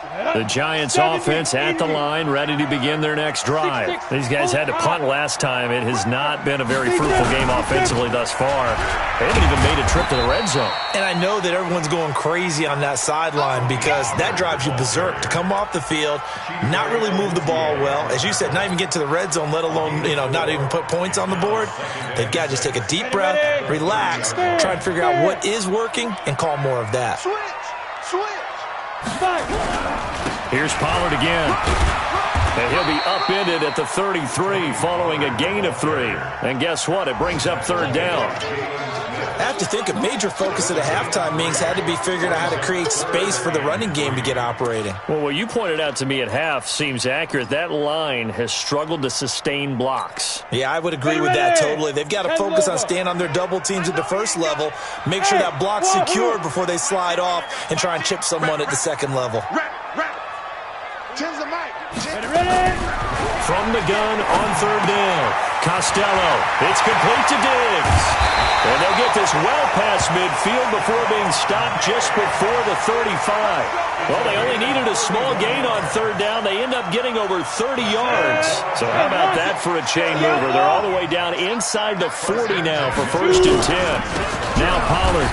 The Giants offense at the line, ready to begin their next drive. These guys had to punt last time. It has not been a very fruitful game offensively thus far. They haven't even made a trip to the red zone. And I know that everyone's going crazy on that sideline because that drives you berserk to come off the field, not really move the ball well. As you said, not even get to the red zone, let alone, not even put points on the board. They've got to just take a deep breath, relax, try and figure out what is working, and call more of that. Here's Pollard again. And he'll be upended at the 33 following a gain of 3. And guess what? It brings up third down. I have to think a major focus at a halftime means had to be figuring out how to create space for the running game to get operating. Well, what you pointed out to me at half seems accurate. That line has struggled to sustain blocks. Yeah, I would agree with that totally. They've got to focus on staying on their double teams at the first level, make sure that block's secured before they slide off and try and chip someone at the second level. From the gun on third down, Costello. It's complete to Diggs. And they'll get this well past midfield before being stopped just before the 35. Well, they only needed a small gain on third down. They end up getting over 30 yards. So how about that for a chain mover? They're all the way down inside the 40 now for first and 10. Now Pollard.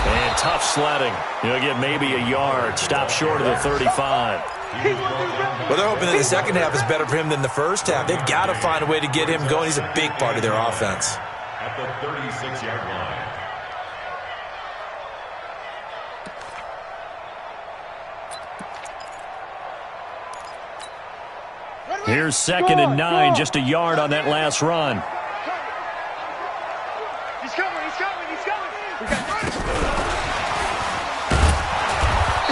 And tough sledding. He'll get maybe a yard. Stop short of the 35. Well, they're hoping that the second half is better for him than the first half. They've got to find a way to get him going. He's a big part of their offense. At the 36-yard line. Here's 2nd and 9, just a yard on that last run. He's coming.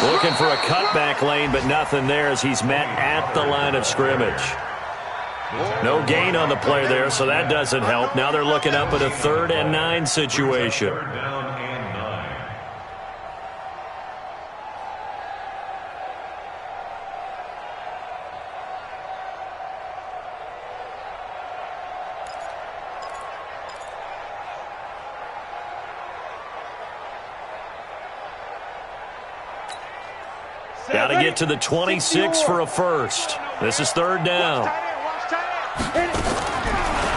Looking for a cutback lane, but nothing there as he's met at the line of scrimmage. No gain on the play there, so that doesn't help. Now they're looking up at a 3rd and 9 situation. Third down and 9. Got to get to the 26 for a first. This is third down.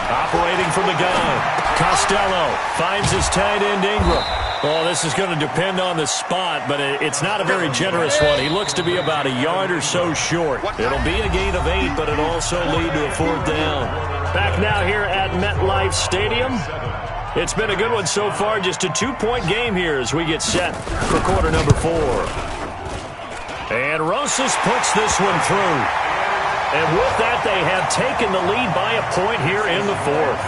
Operating from the gun. Costello finds his tight end Ingram. Oh, this is going to depend on the spot, but it's not a very generous one. He looks to be about a yard or so short. It'll be a gain of 8, but it'll also lead to a 4th down. Back now here at MetLife Stadium. It's been a good one so far. Just a 2-point game here as we get set for quarter number 4. And Rosas puts this one through. And with that, they have taken the lead by a point here in the 4th.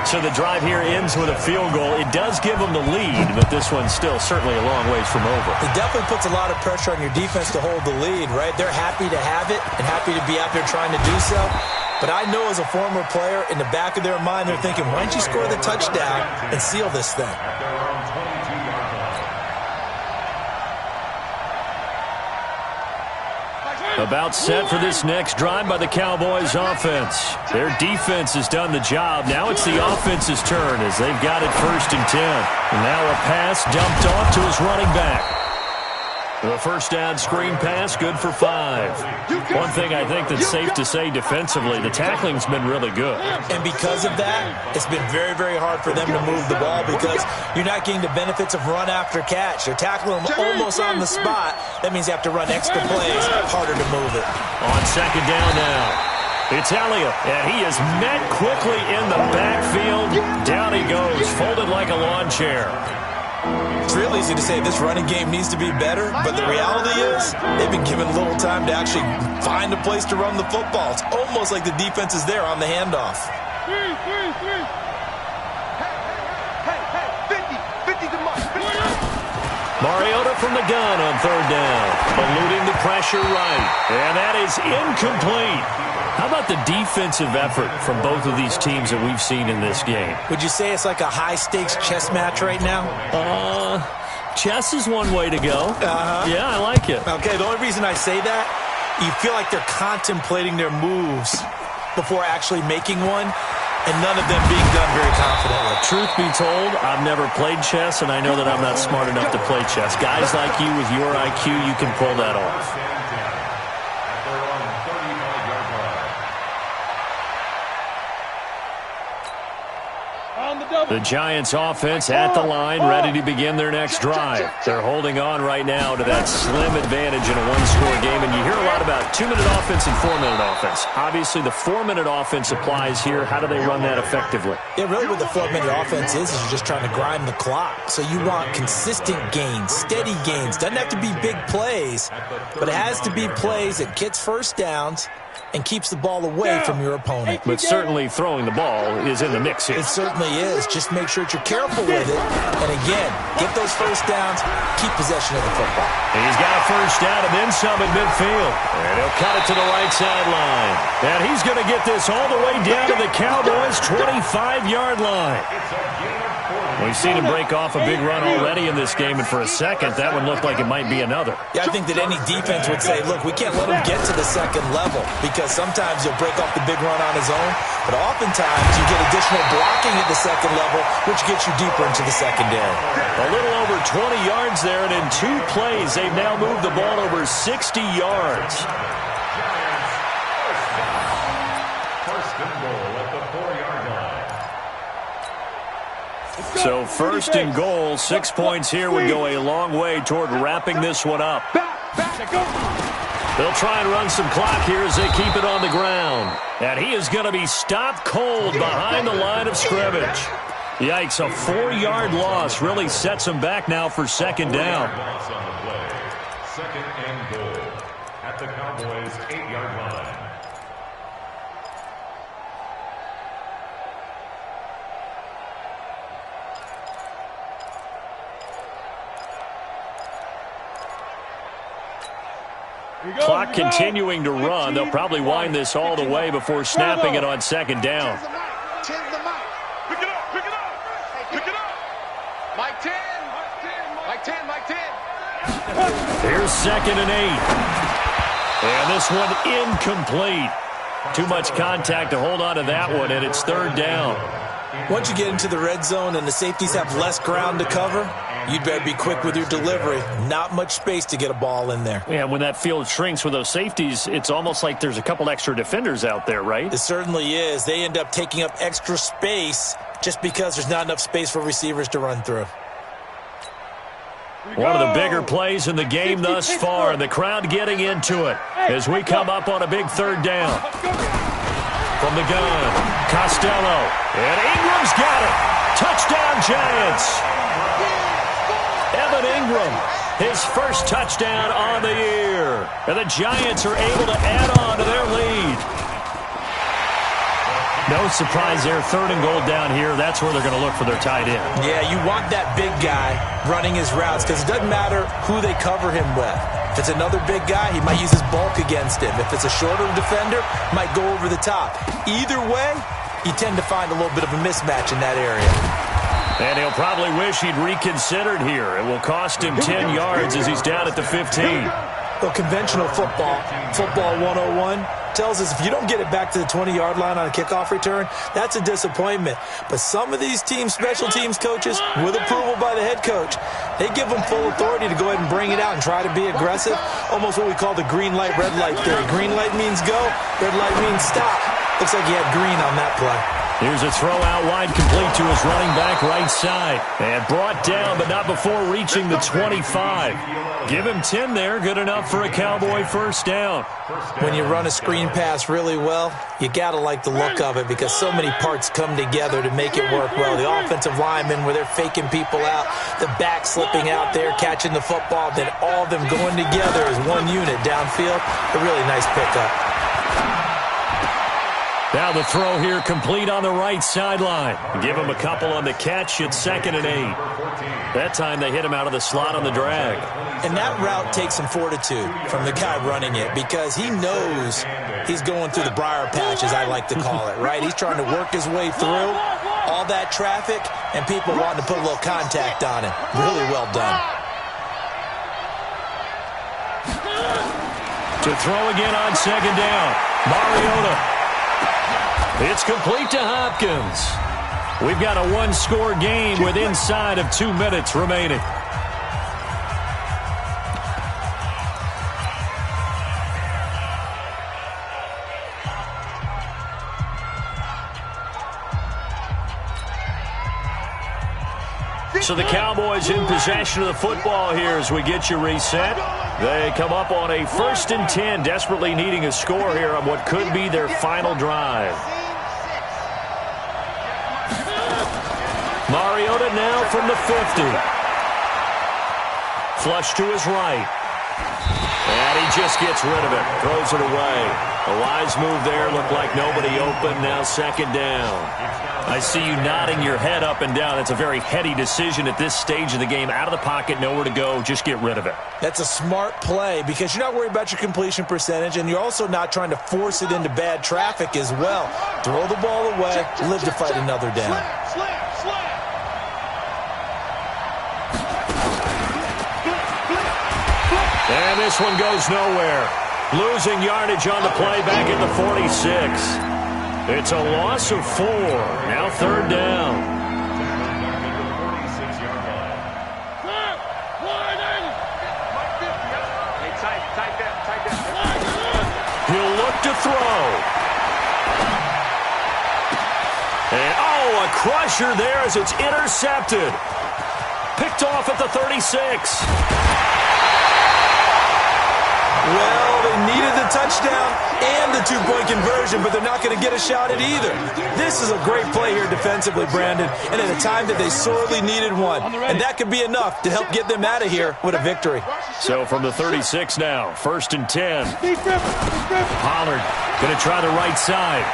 So the drive here ends with a field goal. It does give them the lead, but this one's still certainly a long ways from over. It definitely puts a lot of pressure on your defense to hold the lead, right? They're happy to have it and happy to be out there trying to do so. But I know as a former player, in the back of their mind, they're thinking, why don't you score the touchdown and seal this thing? About set for this next drive by the Cowboys offense. Their defense has done the job. Now it's the offense's turn as they've got it 1st and 10. And now a pass dumped off to his running back. The first down screen pass, good for 5. One thing I think that's safe to say defensively, the tackling's been really good. And because of that, it's been very, very hard for them to move the ball because you're not getting the benefits of run after catch. They're tackling them almost on the spot. That means you have to run extra plays, harder to move it. On 2nd down now. It's Elliott, and he is met quickly in the backfield. Down he goes, folded like a lawn chair. It's real easy to say this running game needs to be better, but the reality is they've been given little time to actually find a place to run the football. It's almost like the defense is there on the handoff. 50 to Mark. Mariota from the gun on 3rd down. Eluding the pressure right. And that is incomplete. How about the defensive effort from both of these teams that we've seen in this game? Would you say it's like a high-stakes chess match right now? Chess is one way to go. Yeah, I like it. Okay, the only reason I say that, you feel like they're contemplating their moves before actually making one. and none of them being done very confidently. Truth be told, I've never played chess, and I know that I'm not smart enough to play chess. Guys like you with your IQ, you can pull that off. The Giants offense at the line, ready to begin their next drive. They're holding on right now to that slim advantage in a one-score game, and you hear a lot about 2-minute offense and 4-minute offense. Obviously, the 4-minute offense applies here. How do they run that effectively? Yeah, really what the 4-minute offense is you're just trying to grind the clock. So you want consistent gains, steady gains. Doesn't have to be big plays, but it has to be plays that gets first downs and keeps the ball away from your opponent. But certainly throwing the ball is in the mix here. It certainly is. Just make sure that you're careful with it. And again, get those first downs, keep possession of the football. He's got a first down and then some at midfield. And he'll cut it to the right sideline. And he's going to get this all the way down to the Cowboys' 25-yard line. We've seen him break off a big run already in this game, and for a second, that one looked like it might be another. Yeah, I think that any defense would say, look, we can't let him get to the second level, because sometimes he'll break off the big run on his own, but oftentimes you get additional blocking at the second level, which gets you deeper into the secondary. A little over 20 yards there, and in 2 plays, they've now moved the ball over 60 yards. First and goal at the 4-yard line. So first and goal, 6 points here would go a long way toward wrapping this one up. They'll try and run some clock here as they keep it on the ground. And he is going to be stopped cold behind the line of scrimmage. Yikes, a 4-yard loss really sets him back now for second down. Second and goal at the Cowboys' 8-yard line. Clock continuing to run. They'll probably wind this all the way before snapping it on second down. Pick it up, pick it up, pick it up. Mike 10, Mike 10, Mike 10. Here's second and 8. And this one incomplete. Too much contact to hold on to that one, and it's third down. Once you get into the red zone and the safeties have less ground to cover, you'd better be quick with your delivery. Not much space to get a ball in there. Yeah, when that field shrinks with those safeties, it's almost like there's a couple extra defenders out there, right? It certainly is. They end up taking up extra space just because there's not enough space for receivers to run through. One of the bigger plays in the game thus far, and the crowd getting into it as we come up on a big third down. From the gun, Costello, and Ingram's got it. Touchdown, Giants. Evan Ingram, his first touchdown on the year. And the Giants are able to add on to their lead. No surprise there, third and goal down here. That's where they're going to look for their tight end. Yeah, you want that big guy running his routes because it doesn't matter who they cover him with. If it's another big guy, he might use his bulk against him. If it's a shorter defender, might go over the top. Either way, you tend to find a little bit of a mismatch in that area. And he'll probably wish he'd reconsidered here. It will cost him 10 yards as he's down at the 15. Well, conventional football 101, tells us if you don't get it back to the 20-yard line on a kickoff return, that's a disappointment. But some of these special teams coaches, with approval by the head coach, they give them full authority to go ahead and bring it out and try to be aggressive. Almost what we call the green light, red light theory. Green light means go, red light means stop. Looks like he had green on that play. Here's a throw out wide, complete to his running back right side. And brought down, but not before reaching the 25. Give him 10 there, good enough for a Cowboy first down. When you run a screen pass really well, you got to like the look of it because so many parts come together to make it work well. The offensive linemen, where they're faking people out, the back slipping out there, catching the football, then all of them going together as one unit downfield. A really nice pickup. Now the throw here complete on the right sideline. Give him a couple on the catch. It's second and 8. That time they hit him out of the slot on the drag. And that route takes some fortitude from the guy running it because he knows he's going through the briar patch, as I like to call it, right? He's trying to work his way through all that traffic and people wanting to put a little contact on it. Really well done. To throw again on second down. Mariota. It's complete to Hopkins. We've got a one-score game with inside of 2 minutes remaining. So the Cowboys in possession of the football here as we get you reset. They come up on a 1st and 10, desperately needing a score here on what could be their final drive. Mariota now from the 50. Flush to his right. And he just gets rid of it. Throws it away. A wise move there. Looked like nobody open. Now 2nd down. I see you nodding your head up and down. It's a very heady decision at this stage of the game. Out of the pocket, nowhere to go. Just get rid of it. That's a smart play because you're not worried about your completion percentage, and you're also not trying to force it into bad traffic as well. Throw the ball away, live to fight another down. And this one goes nowhere. Losing yardage on the play back at the 46. It's a loss of 4. Now 3rd down. He'll look to throw. And, a crusher there as it's intercepted. Picked off at the 36. Well, they needed the touchdown and the 2-point conversion, but they're not going to get a shot at either. This is a great play here defensively, Brandon, and at a time that they sorely needed one. And that could be enough to help get them out of here with a victory. So from the 36 now, 1st and 10. Pollard going to try the right side.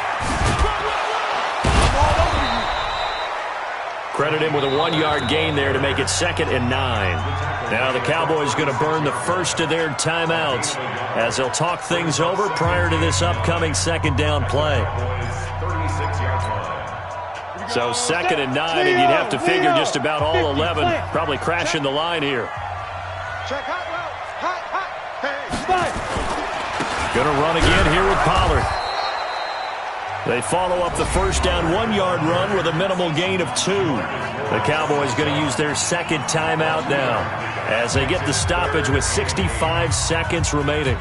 Credit him with a 1-yard gain there to make it 2nd and 9. Now the Cowboys going to burn the first of their timeouts as they'll talk things over prior to this upcoming 2nd down play. So 2nd and 9, and you'd have to figure just about all 11 probably crashing the line here. Going to run again here with Pollard. They follow up the 1st down 1-yard run with a minimal gain of 2. The Cowboys going to use their 2nd timeout now as they get the stoppage with 65 seconds remaining.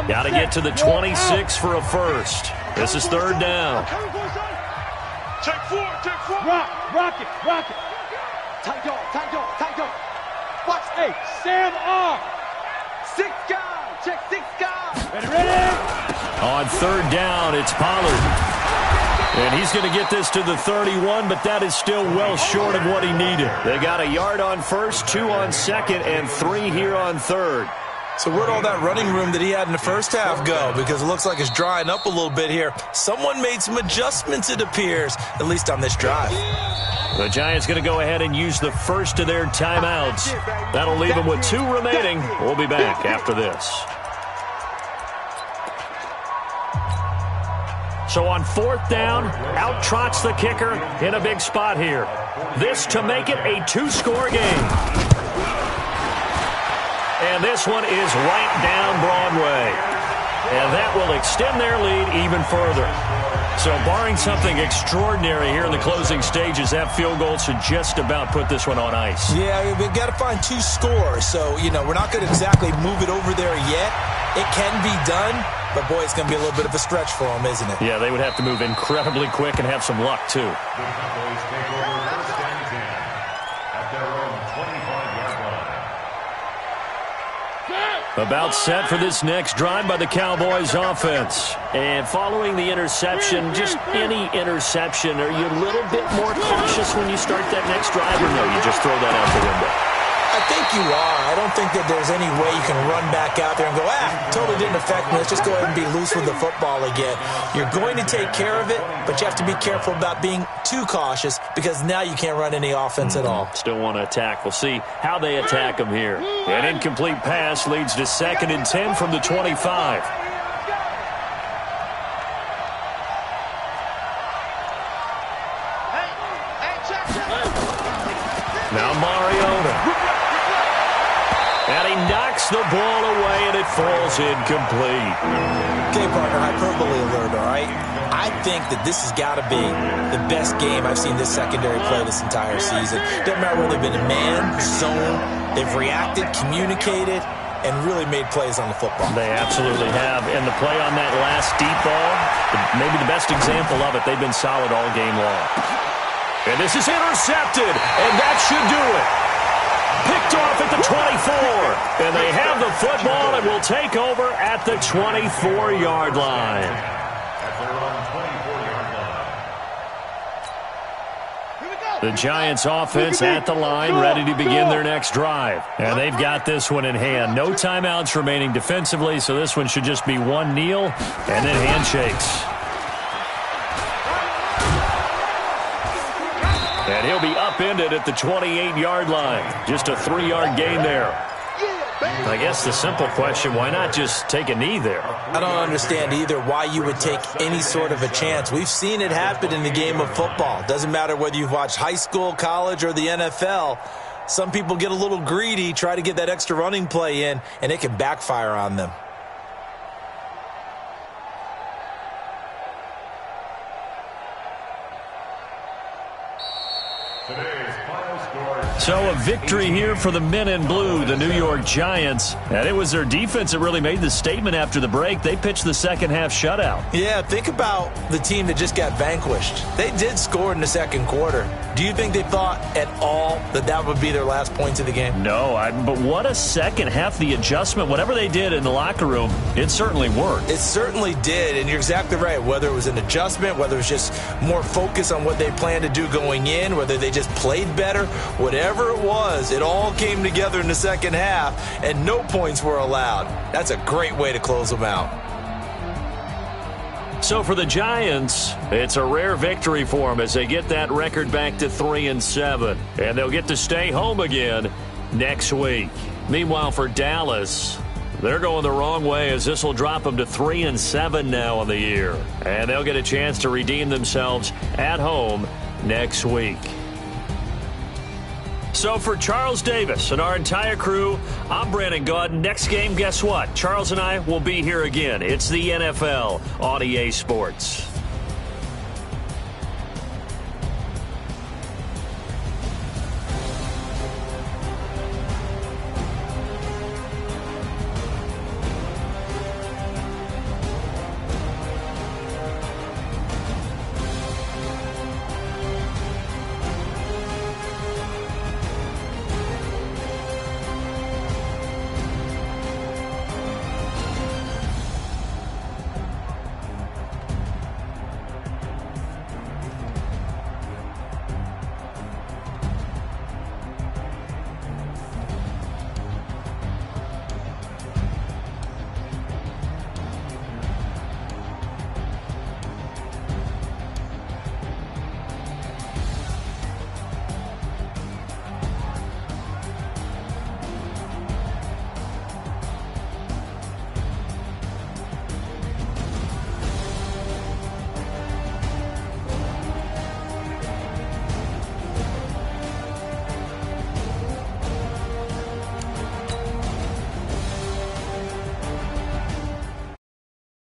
Got to get to the 26 for a first. This is 3rd down. Check 4. Rock it. Tight dog. Watch. Hey, Sam R. 6 guys. Check 6 guys. Ready? On 3rd down, it's Pollard. And he's going to get this to the 31, but that is still well short of what he needed. They got a yard on 1st, 2 on 2nd, and 3 here on 3rd. So where'd all that running room that he had in the first half go? Because it looks like it's drying up a little bit here. Someone made some adjustments, it appears, at least on this drive. The Giants going to go ahead and use the first of their timeouts. That'll leave them with 2 remaining. We'll be back after this. So on 4th down, out trots the kicker in a big spot here. This to make it a 2-score game. And this one is right down Broadway. And that will extend their lead even further. So barring something extraordinary here in the closing stages, that field goal should just about put this one on ice. Yeah, we've got to find 2 scores. So, we're not going to exactly move it over there yet. It can be done, but, boy, it's going to be a little bit of a stretch for them, isn't it? Yeah, they would have to move incredibly quick and have some luck, too. About set for this next drive by the Cowboys offense. And following the interception, just any interception, are you a little bit more cautious when you start that next drive, or no, you just throw that out the window? I think you are. I don't think that there's any way you can run back out there and go, totally didn't affect me. Let's just go ahead and be loose with the football again. You're going to take care of it, but you have to be careful about being too cautious because now you can't run any offense at all. Still want to attack. We'll see how they attack them here. An incomplete pass leads to 2nd and 10 from the 25. Now Mariota. And he knocks the ball away, and it falls incomplete. Okay, partner, hyperbole alert, all right? I think that this has got to be the best game I've seen this secondary play this entire season. Doesn't matter whether they've been in man, zone, they've reacted, communicated, and really made plays on the football. They absolutely have. And the play on that last deep ball, maybe the best example of it, they've been solid all game long. And this is intercepted, and that should do it. Picked off at the 24. And they have the football and will take over at the 24-yard line. At their own 24-yard line. The Giants offense at the line, ready to begin their next drive. And they've got this one in hand. No timeouts remaining defensively, so this one should just be one kneel and then handshakes. And he'll be upended at the 28-yard line. Just a 3-yard gain there. I guess the simple question, why not just take a knee there? I don't understand either why you would take any sort of a chance. We've seen it happen in the game of football. Doesn't matter whether you've watched high school, college, or the NFL. Some people get a little greedy, try to get that extra running play in, and it can backfire on them. So a victory here for the men in blue, the New York Giants. And it was their defense that really made the statement after the break. They pitched the second half shutout. Yeah, think about the team that just got vanquished. They did score in the second quarter. Do you think they thought at all that that would be their last points of the game? No, but what a second half. The adjustment, whatever they did in the locker room, it certainly worked. It certainly did, and you're exactly right. Whether it was an adjustment, whether it was just more focus on what they planned to do going in, whether they just played better, whatever it was, it all came together in the second half, and no points were allowed. That's a great way to close them out. So for the Giants, it's a rare victory for them as they get that record back to 3-7. And they'll get to stay home again next week. Meanwhile, for Dallas, they're going the wrong way as this will drop them to 3-7 now on the year. And they'll get a chance to redeem themselves at home next week. So for Charles Davis and our entire crew, I'm Brandon Gaudin. Next game, guess what? Charles and I will be here again. It's the NFL on EA Sports.